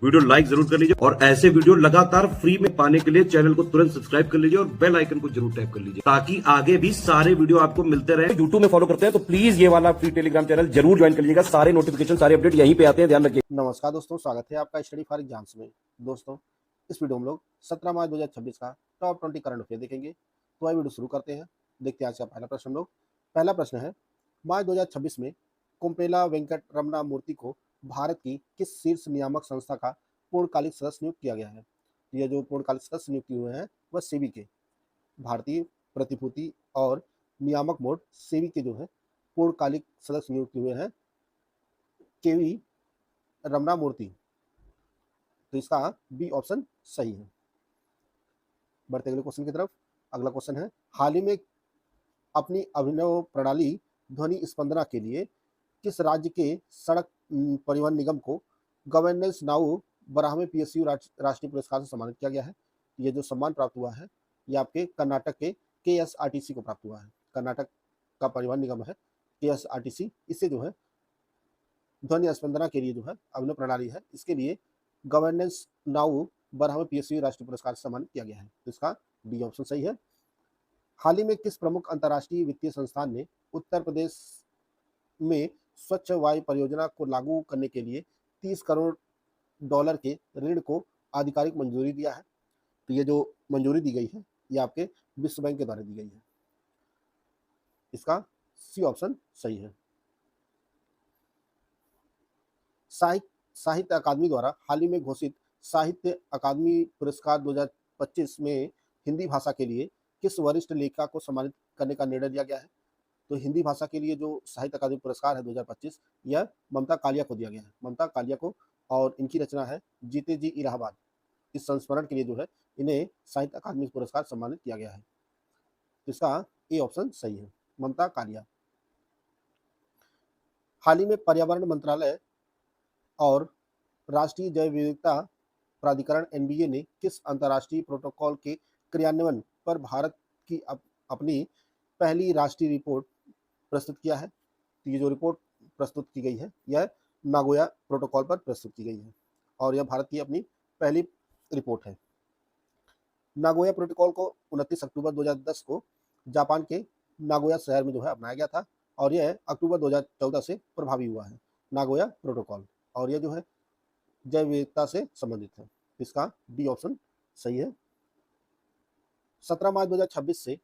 Video like जरूर कर लीजिए और ऐसे वीडियो लगातार फ्री में पाने के लिए चैनल को तुरंत सब्सक्राइब कर लीजिए और बेल आइकन को जरूर टैप कर लीजिए ताकि आगे भी सारे वीडियो आपको मिलते रहे। यूट्यूब में फॉलो करते हैं तो प्लीज ये वाला फ्री टेलीग्राम चैनल जरूर ज्वाइन कर लीजिएगा। सारे नोटिफिकेशन सारे अपडेट यहीं पे आते हैं, ध्यान रखिए। नमस्कार दोस्तों, स्वागत है आपका स्टडी फॉर एग्जाम्स में। दोस्तों, इस वीडियो में लोग 17 मार्च 2026 का टॉप 20 करंट अफेयर देखेंगे। तो आइए वीडियो शुरू करते हैं। देखते हैं आज का पहला प्रश्न हम लोग। पहला प्रश्न है, मार्च 2026 में कोम्पेला वेंकट रमना मूर्ति को भारत की किस शीर्ष नियामक संस्था का पूर्णकालिक सदस्य नियुक्त किया गया है? यह जो पूर्णकालिक सदस्य नियुक्त हुए हैं वह सेबी के, भारतीय प्रतिभूति और नियामक बोर्ड सेबी के जो है पूर्णकालिक सदस्य नियुक्त हुए हैं केवी रमना मूर्ति। तो इसका बी ऑप्शन सही है। बढ़ते अगले क्वेश्चन की तरफ। अगला क्वेश्चन है, हाल ही में अपनी अभिनव प्रणाली ध्वनि स्पंदना के लिए किस राज्य के सड़क परिवहन निगम को गवर्नेंस नाउ 12वें पीएसयू राष्ट्रीय पुरस्कार से सम्मानित किया गया है? ये जो सम्मान प्राप्त हुआ है ये आपके कर्नाटक के केएसआरटीसी को प्राप्त हुआ है। कर्नाटक का परिवहन निगम है केएसआरटीसी, इससे जो है ध्वनि स्पंदना के लिए जो है अभिनव प्रणाली है, इसके लिए गवर्नेंस नाउ 12वें पीएसयू राष्ट्रीय पुरस्कार से सम्मानित किया गया है। तो इसका डी ऑप्शन सही है। हाल ही में किस प्रमुख अंतर्राष्ट्रीय वित्तीय संस्थान ने उत्तर प्रदेश में स्वच्छ वायु परियोजना को लागू करने के लिए $30 करोड़ के ऋण को आधिकारिक मंजूरी दिया है? तो ये जो मंजूरी दी गई है ये आपके विश्व बैंक के द्वारा दी गई है। इसका सी ऑप्शन सही है। साहित्य अकादमी द्वारा हाल ही में घोषित साहित्य अकादमी पुरस्कार 2025 में हिंदी भाषा के लिए किस वरिष्ठ लेखिका को सम्मानित करने का निर्णय लिया गया है? तो हिंदी भाषा के लिए जो साहित्य अकादमी पुरस्कार है 2025 यह ममता कालिया को दिया गया है, ममता कालिया को, और इनकी रचना है जीते जी इलाहाबाद। इस संस्मरण के लिए जो है इन्हें साहित्य अकादमी पुरस्कार सम्मानित किया गया है। तो इसका ए ऑप्शन सही है, ममता कालिया। हाल ही में पर्यावरण मंत्रालय और राष्ट्रीय जैव विविधता प्राधिकरण एनबीए ने किस अंतर्राष्ट्रीय प्रोटोकॉल के क्रियान्वयन पर भारत की अपनी पहली राष्ट्रीय रिपोर्ट प्रस्तुत किया है? तो ये जो रिपोर्ट प्रस्तुत की गई है यह नागोया प्रोटोकॉल पर प्रस्तुत की गई है और यह भारत की अपनी पहली रिपोर्ट है। नागोया प्रोटोकॉल को 29 अक्टूबर 2010 को जापान के नागोया शहर में जो है अपनाया गया था और यह अक्टूबर 2014 से प्रभावी हुआ है नागोया प्रोटोकॉल, और यह जो है जैव विविधता से संबंधित है। इसका डी ऑप्शन सही है। 17 मार्च 2026 से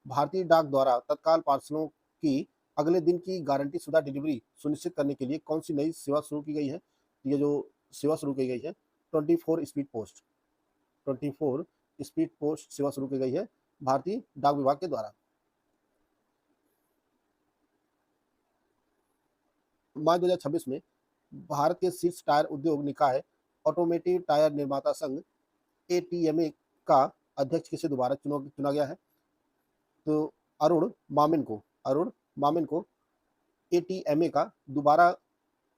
भारतीय डाक द्वारा तत्काल पार्सलों की अगले दिन की गारंटी शुदा डिलीवरी सुनिश्चित करने के लिए कौन सी नई सेवा शुरू की गई है? ये जो सेवा शुरू की गई है 24 स्पीड पोस्ट, 24 स्पीड पोस्ट सेवा शुरू की गई है भारतीय डाक विभाग के द्वारा। मार्च 2026 में भारत के शीर्ष टायर उद्योग निकाय ऑटोमेटिव टायर निर्माता संघ एटीएमए का अध्यक्ष किसे दोबारा चुना गया है? तो अरुण मामिन को एटीएमए का दोबारा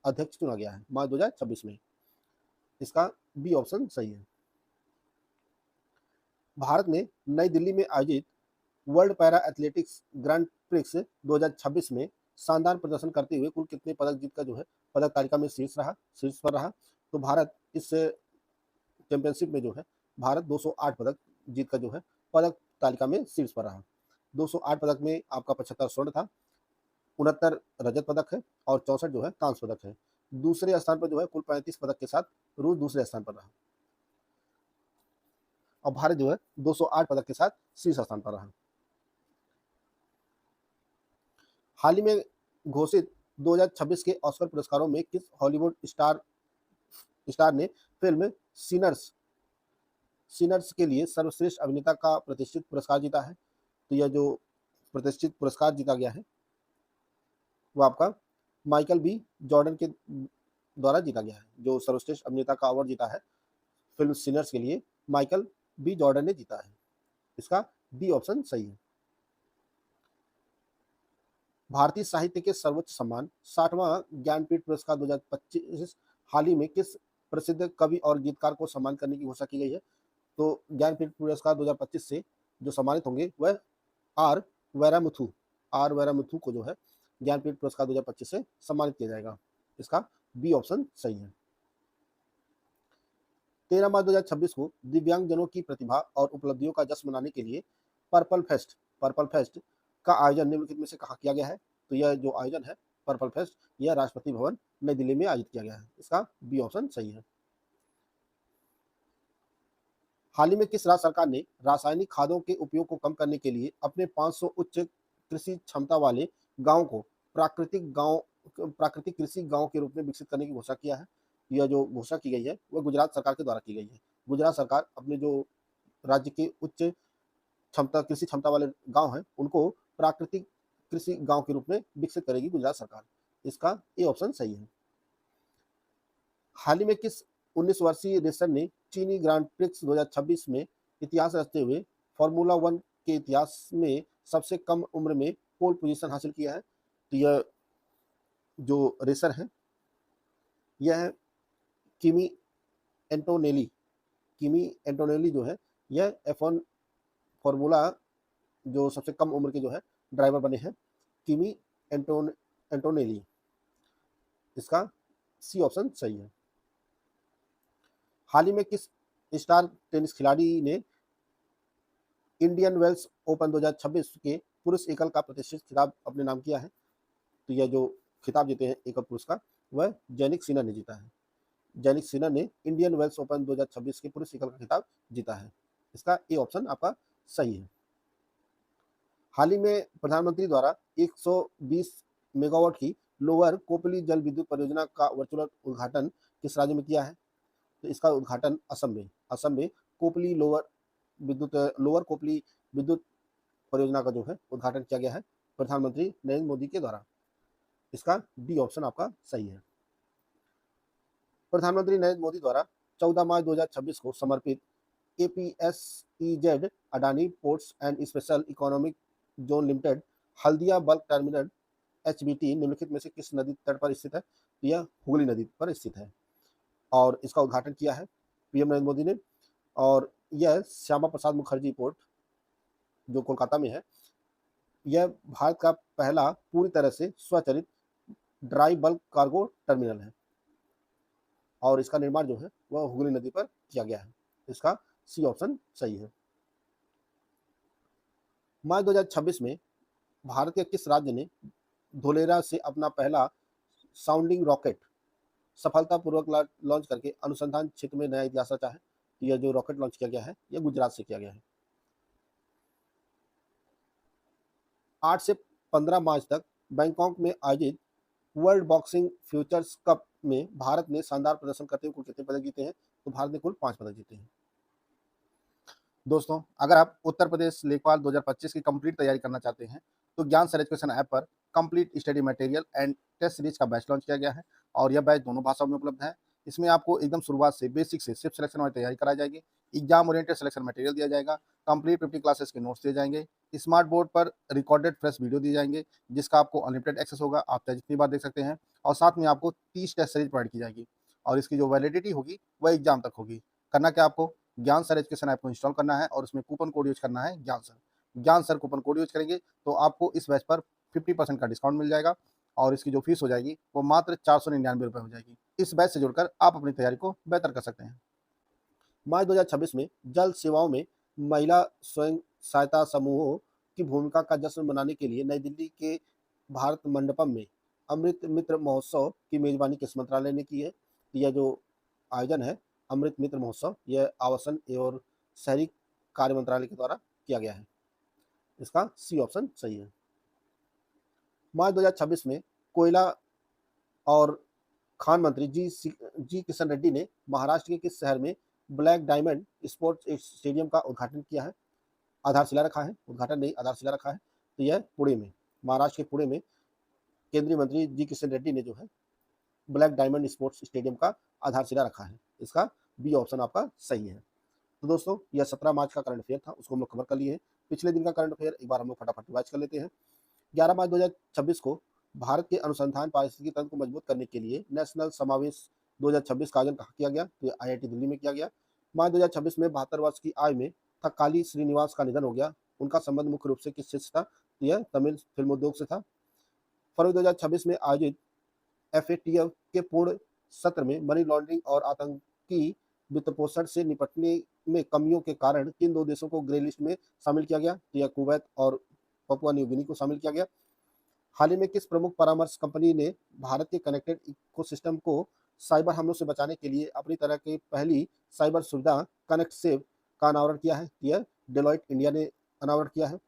अध्यक्ष चुना गया है मार्च 2026 में। इसका बी ऑप्शन सही है। भारत ने नई दिल्ली में आयोजित world para athletics grand prix 2026 में शानदार प्रदर्शन करते हुए कुल कितने पदक जीतकर जो है पदक तालिका में शीर्ष पर रहा? तो भारत इस चैंपियनशिप में जो है भारत 208 पदक जीतकर जो है पदक तालिका में शीर्ष पर रहा। 208 पदक में आपका 75 स्वर्ण था, 69 रजत पदक है और 64 जो है कांस्य पदक है। दूसरे स्थान पर जो है कुल 35 पदक के साथ रूस दूसरे स्थान पर रहा और भारत जो है 208 पदक के साथ शीर्ष स्थान पर रहा। हाल ही में घोषित 2026 के ऑस्कर पुरस्कारों में किस हॉलीवुड स्टार ने फिल्म सिनर्स के लिए सर्वश्रेष्ठ अभिनेता का प्रतिष्ठित पुरस्कार जीता है? तो यह जो प्रतिष्ठित पुरस्कार जीता गया है वो आपका माइकल बी जॉर्डन के द्वारा जीता गया है। जो सर्वश्रेष्ठ अभिनेता का अवार्ड जीता है फिल्म सिनर्स के लिए माइकल बी जॉर्डन ने जीता है। इसका डी ऑप्शन सही है। भारतीय साहित्य के सर्वोच्च सम्मान 60वां ज्ञानपीठ पुरस्कार 2025 हाल ही में किस प्रसिद्ध कवि और गीतकार को सम्मान करने की घोषणा की गई है? तो ज्ञानपीठ पुरस्कार 2025 से जो सम्मानित होंगे वह आर वैरामुथु को जो है ज्ञानपीठ पुरस्कार 2025 से सम्मानित किया जाएगा। इसका बी ऑप्शन सही है। 13 मार्च 2026 को दिव्यांगजनों की प्रतिभा और उपलब्धियों का जश्न मनाने के लिए पर्पल फेस्ट का आयोजन निम्नलिखित में से कहाँ किया गया है? तो यह जो आयोजन है पर्पल फेस्ट, यह राष्ट्रपति भवन नई दिल्ली में आयोजित किया गया है। इसका बी ऑप्शन सही है। हाल ही में किस राज्य सरकार ने रासायनिक खादों के उपयोग को कम करने के लिए अपने 500 उच्च कृषि क्षमता वाले गांवों को प्राकृतिक कृषि गांव के रूप में विकसित करने की घोषणा किया है? यह जो घोषणा की गई है वह गुजरात सरकार के द्वारा की गई है। गुजरात सरकार अपने जो राज्य के उच्च कृषि क्षमता वाले गांव हैं उनको प्राकृतिक कृषि गांव के रूप में विकसित करेगी गुजरात सरकार। इसका ए ऑप्शन सही है। हाल ही में किस 19 वर्षीय रेसर ने चीनी ग्रांड प्रिक्स 2026 में इतिहास रचते हुए फार्मूला 1 के इतिहास में सबसे कम उम्र में पोल पोजीशन हासिल किया है? तो यह जो रेसर है यह है किमी एंटोनेली। किमी एंटोनेली जो है यह F1 फार्मूला जो सबसे कम उम्र के जो है ड्राइवर बने हैं, किमी एंटोनेली। इसका सी ऑप्शन सही है। हाल ही में किस स्टार टेनिस खिलाड़ी ने इंडियन वेल्स ओपन 2026 के पुरुष एकल का प्रतिष्ठित खिताब अपने नाम किया है? तो यह जो खिताब जीते हैं एकल पुरुष का वह जैनिक सिनर ने जीता है। जैनिक सिनर ने इंडियन वेल्स ओपन 2026 के पुरुष एकल का खिताब जीता है। इसका ए ऑप्शन आपका सही है। हाल ही में प्रधानमंत्री द्वारा 120 मेगावाट की लोअर कोपली जल विद्युत परियोजना का वर्चुअल उद्घाटन किस राज्य में किया है? तो इसका उद्घाटन असम में कोपली लोअर कोपली विद्युत परियोजना का जो है उद्घाटन किया गया है प्रधानमंत्री नरेंद्र मोदी के द्वारा। इसका डी ऑप्शन आपका सही है। प्रधानमंत्री नरेंद्र मोदी द्वारा 14 मार्च 2026 को समर्पित APSEZ Adani ports and special economic zone limited Haldia bulk terminal HBT निम्नलिखित में से किस नदी तट पर स्थित है? तो यह हुगली नदी पर स्थित है और इसका उद्घाटन किया है पीएम नरेंद्र मोदी ने। और यह श्यामा प्रसाद मुखर्जी पोर्ट जो कोलकाता में है, यह भारत का पहला पूरी तरह से स्वचालित ड्राई बल्क कार्गो टर्मिनल है और इसका निर्माण जो है वह हुगली नदी पर किया गया है। इसका सी ऑप्शन सही है। मार्च 2026 में भारत के किस राज्य ने धोलेरा से अपना पहला साउंडिंग रॉकेट सफलतापूर्वक लॉन्च करके अनुसंधान क्षेत्र में नया इतिहास रचा है? तो यह जो रॉकेट लॉन्च किया गया है यह गुजरात से किया गया है। 8 से 15 मार्च तक बैंकॉक में आयोजित वर्ल्ड बॉक्सिंग फ्यूचर्स कप में भारत ने शानदार प्रदर्शन करते हुए कुल कितने पदक जीते हैं? तो भारत ने कुल 5 पदक जीते हैं। दोस्तों, अगर आप उत्तर प्रदेश लेखपाल 2025 की कंप्लीट तैयारी करना चाहते हैं तो ज्ञान सर एजुकेशन ऐप पर complete study material and test series का बैच लॉन्च किया गया है और यह बैच दोनों भाषाओं में उपलब्ध है। इसमें आपको एकदम शुरुआत से बेसिक से सिर्फ सिलेक्शन वाली तैयारी कराई जाएगी, एग्जाम ओरिएंटेड सिलेक्शन मटेरियल दिया जाएगा, कंप्लीट 50 क्लासेस के नोट्स दिए जाएंगे, स्मार्ट बोर्ड पर रिकॉर्डेड फ्रेश वीडियो दिए जाएंगे जिसका आपको अनलिमिटेड एक्सेस होगा, आप चाहे जितनी बार देख सकते हैं और साथ में आपको 30 टेस्ट सीरीज प्रोवाइड की जाएगी और इसकी जो वैलिडिटी होगी वह एग्जाम तक होगी। करना क्या आपको, ज्ञान सर एजुकेशन ऐप को इंस्टॉल करना है और उसमें कूपन कोड यूज करना है ज्ञान सर कूपन कोड यूज करेंगे तो आपको इस बैच पर 50% का डिस्काउंट मिल जाएगा और इसकी जो फीस हो जाएगी वो मात्र 499 रुपये हो जाएगी। इस बैच से जुड़कर आप अपनी तैयारी को बेहतर कर सकते हैं। मार्च 2026 में जल सेवाओं में महिला स्वयं सहायता समूहों की भूमिका का जश्न मनाने के लिए नई दिल्ली के भारत मंडपम में अमृत मित्र महोत्सव की मेजबानी किस मंत्रालय ने की है? यह जो आयोजन है अमृत मित्र महोत्सव यह आवासन एवं शहरी कार्य मंत्रालय के द्वारा किया गया है। इसका सी ऑप्शन सही है। मार्च 2026 में कोयला और खान मंत्री जी किशन रेड्डी ने महाराष्ट्र के किस शहर में ब्लैक डायमंड स्पोर्ट्स स्टेडियम का उद्घाटन किया है? आधारशिला रखा है, उद्घाटन नहीं आधारशिला रखा है। तो यह पुणे में, महाराष्ट्र के पुणे में केंद्रीय मंत्री जी किशन रेड्डी ने जो है ब्लैक डायमंड स्पोर्ट्स स्टेडियम का आधारशिला रखा है। इसका बी ऑप्शन आपका सही है। तो दोस्तों, यह 17 मार्च का करंट अफेयर था, उसको हम लोग कवर कर लिए हैं। पिछले दिन का करंट अफेयर एक बार हम लोग फटाफट रिवाइज कर लेते हैं। 11 मार्च 2026 को भारत के अनुसंधान पारिस्थितिकी तंत्र को मजबूत करने के लिए नेशनल समावेश 2026 का आयोजन कहाँ किया गया? तो IIT दिल्ली में किया गया। मार्च 2026 में 72 वर्ष की आयु में थकाली श्रीनिवास का निधन हो गया। उनका संबंध मुख्य रूप से किस क्षेत्र से था? तो यह तमिल फिल्म उद्योग से था। फरवरी 2026 में आयोजित FATF के पूर्ण सत्र में मनी लॉन्ड्रिंग और आतंकी वित्तपोषण से निपटने में कमियों के कारण किन दो देशों को ग्रे लिस्ट में शामिल किया गया? तो यह कुवैत और पपुआ न्यू गिनी को शामिल किया गया। हाल ही में किस प्रमुख परामर्श कंपनी ने भारत के कनेक्टेड इकोसिस्टम को साइबर हमलों से बचाने के लिए अपनी तरह की पहली साइबर सुविधा कनेक्ट सेव का अनावरण किया है? यह डेलॉइट इंडिया ने अनावरण किया है।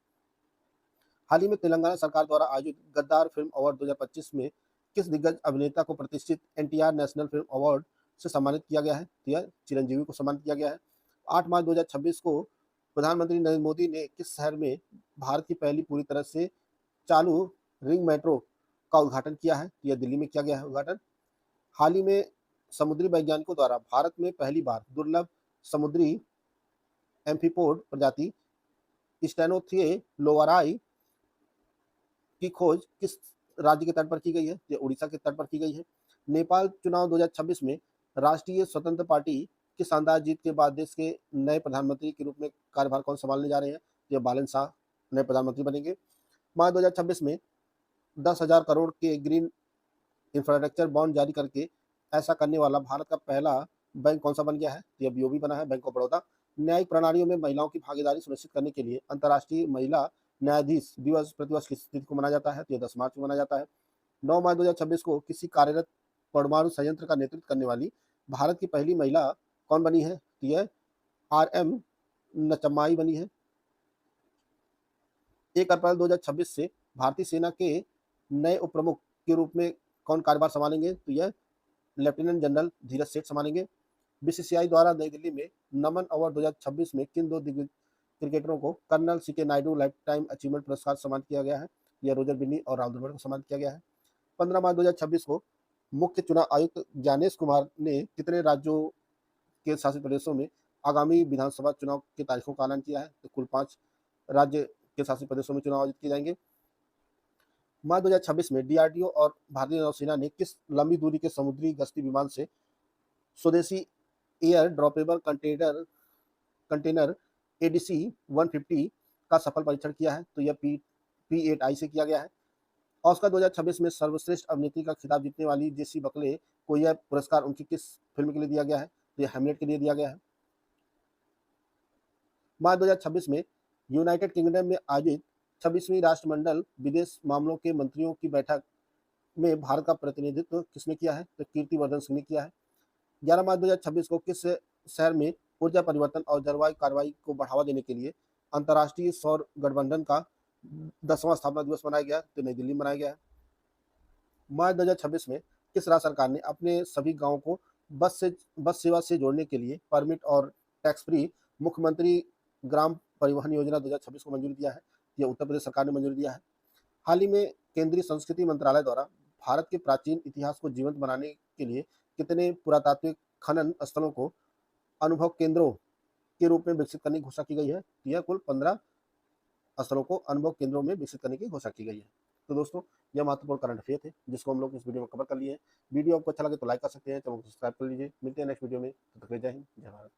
हाल ही में तेलंगाना सरकार द्वारा आयोजित गद्दार फिल्म अवार्ड 2025 में किस दिग्गज अभिनेता को प्रतिष्ठित एनटीआर नेशनल फिल्म अवार्ड से सम्मानित किया गया है? तो यह चिरंजीवी को सम्मानित किया गया है। 8 मार्च 2026 को प्रधानमंत्री नरेंद्र मोदी ने किस शहर में भारत की पहली पूरी तरह से चालू रिंग मेट्रो का उद्घाटन किया है? यह दिल्ली में किया गया है उद्घाटन। हाल ही में समुद्री वैज्ञानिकों द्वारा भारत में पहली बार दुर्लभ समुद्री एम्फीपोड प्रजाति स्टेनोथियोलोराई की खोज किस राज्य के तट पर की गई है? ये उड़ीसा के तट पर की गई है। नेपाल चुनाव 2026 में राष्ट्रीय स्वतंत्र पार्टी की शानदार जीत के बाद देश के नए प्रधानमंत्री के रूप में कार्यभार कौन संभालने जा रहे हैं? ये बालन शाह नए प्रधानमंत्री बनेंगे। मार्च 2026 में 10,000 करोड़ के ग्रीन इंफ्रास्ट्रक्चर बॉन्ड जारी करके ऐसा करने वाला भारत का पहला बैंक कौन सा बन गया है? यह बीओबी बना है, बैंक ऑफ बड़ौदा। न्यायिक प्रणालियों में महिलाओं की भागीदारी सुनिश्चित करने के लिए अंतर्राष्ट्रीय महिला न्यायाधीश दिवस प्रतिवर्ष किस तिथि को मनाया जाता है? तो यह 10 मार्च को मनाया जाता है। 9 मार्च 2026 को किसी कार्यरत परमाणु संयंत्र का नेतृत्व करने वाली भारत की पहली महिला कौन बनी है? तो यह आरएम नचम्माई बनी है। 1 अप्रैल 2026 से भारतीय सेना के नए उप प्रमुख के रूप में कौन कार्यभार संभालेंगे? तो यह लेफ्टिनेंट जनरल धीरज सेठ संभालेंगे। बीसीसीआई द्वारा नई दिल्ली में नमन अवार्ड 2026 में किन दो दिग्गज क्रिकेटरों को colonel C K Nayudu lifetime achievement पुरस्कार सम्मानित किया गया है? यह रोजर बिन्नी और राहुल द्रविड़ को सम्मानित किया गया है। 15 मार्च 2026 को मुख्य चुनाव आयुक्त ज्ञानेश कुमार ने कितने राज्यों के शासित प्रदेशों में आगामी विधानसभा चुनाव की तारीखों का ऐलान किया है? तो कुल 5 राज्य के शासित प्रदेशों में चुनाव आयोजित किए जाएंगे। मार्च 2026 में डीआरडीओ और भारतीय नौसेना ने किस लंबी दूरी के समुद्री गश्ती विमान से स्वदेशी एयर ड्रॉपेबल कंटेनर एडीसी 150 का सफल परीक्षण किया है? तो यह P8I से किया गया है। ऑस्कर 2026 में सर्वश्रेष्ठ अभिनेत्री का खिताब जीतने वाली जेसी बकले को यह पुरस्कार उनकी किस फिल्म के लिए दिया गया है? तो यह हैमलेट के लिए दिया गया है। मार्च 2026 में यूनाइटेड किंगडम में आयोजित 26वीं राष्ट्रमंडल विदेश मामलों के मंत्रियों की बैठक में भारत का प्रतिनिधित्व किसने किया है? तो कीर्तिवर्धन सिंह ने किया है। 11 मार्च 2026 को किस शहर में ऊर्जा परिवर्तन और जलवायु कार्रवाई को बढ़ावा देने के लिए अंतर्राष्ट्रीय सौर गठबंधन का 10वां स्थापना दिवस मनाया गया? तो नई दिल्ली में मनाया गया है। मार्च 2026 में किस राज्य सरकार ने अपने सभी गांवों को बस सेवा से जोड़ने के लिए परमिट और टैक्स फ्री मुख्यमंत्री ग्राम परिवहन योजना 2026 को मंजूरी दिया है? यह उत्तर प्रदेश सरकार ने मंजूरी दिया है। हाल ही में केंद्रीय संस्कृति मंत्रालय द्वारा भारत के प्राचीन इतिहास को जीवंत बनाने के लिए कितने पुरातात्विक खनन स्थलों को अनुभव केंद्रों के रूप में विकसित करने की घोषणा की गई है? यह कुल 15 स्थलों को अनुभव केंद्रों में विकसित करने की घोषणा की गई है। तो दोस्तों, यह महत्वपूर्ण करंट अफेयर थे जिसको हम लोग इस वीडियो में कवर कर लिए हैं। वीडियो आपको अच्छा लगे तो लाइक कर सकते हैं, चैनल को सब्सक्राइब कर लीजिए। मिलते हैं नेक्स्ट वीडियो में। तब तक के लिए जय हिंद, जय भारत।